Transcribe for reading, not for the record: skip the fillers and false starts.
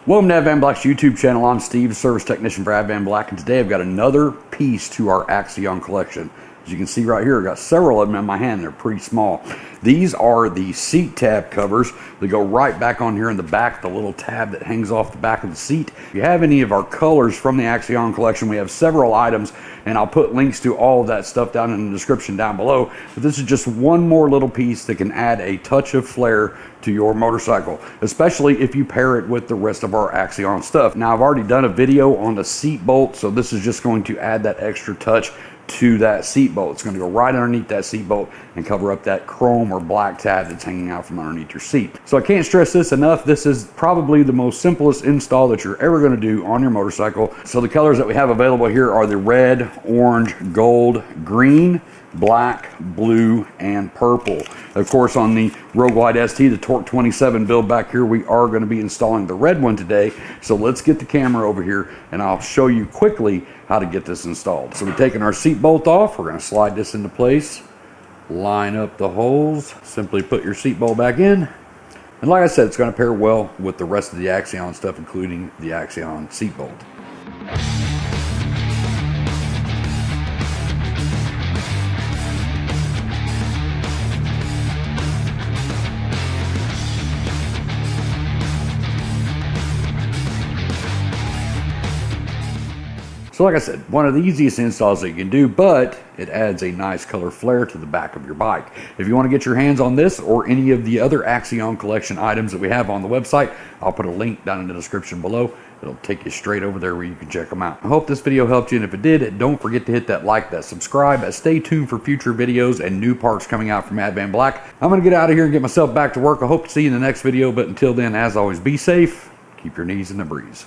Welcome to Advanblack's YouTube channel. I'm Steve, service technician for Advanblack, and today I've got another piece to our Axion collection. As you can see right here, I've got several of them in my hand. They're pretty small. These are the seat tab covers. They go right back on here in the back, the little tab that hangs off the back of the seat. If you have any of our colors from the Axion collection, we have several items, and I'll put links to all of that stuff down in the description down below. But this is just one more little piece that can add a touch of flair to your motorcycle, especially if you pair it with the rest of our Axion stuff. Now, I've already done a video on the seat bolt, so this is just going to add that extra touch to that seat bolt. It's going to go right underneath that seat bolt and cover up that chrome or black tab that's hanging out from underneath your seat. So I can't stress this enough. This is probably the most simplest install that you're ever going to do on your motorcycle. So the colors that we have available here are the red, orange, gold, green, black, blue, and purple. Of course, on the Rogue Glide ST, the Torque 27 build back here, we are going to be installing the red one today. So let's get the camera over here and I'll show you quickly how to get this installed. So we're taking our seat bolt off. We're going to slide this into place, line up the holes, simply put your seat bolt back in. And like I said, it's going to pair well with the rest of the Axion stuff, including the Axion seat bolt. So like I said, one of the easiest installs that you can do, but it adds a nice color flare to the back of your bike. If you want to get your hands on this or any of the other Axion collection items that we have on the website, I'll put a link down in the description below. It'll take you straight over there where you can check them out. I hope this video helped you, and if it did, don't forget to hit that like, that subscribe, stay tuned for future videos and new parts coming out from Advanblack. I'm going to get out of here and get myself back to work. I hope to see you in the next video, but until then, as always, be safe, keep your knees in the breeze.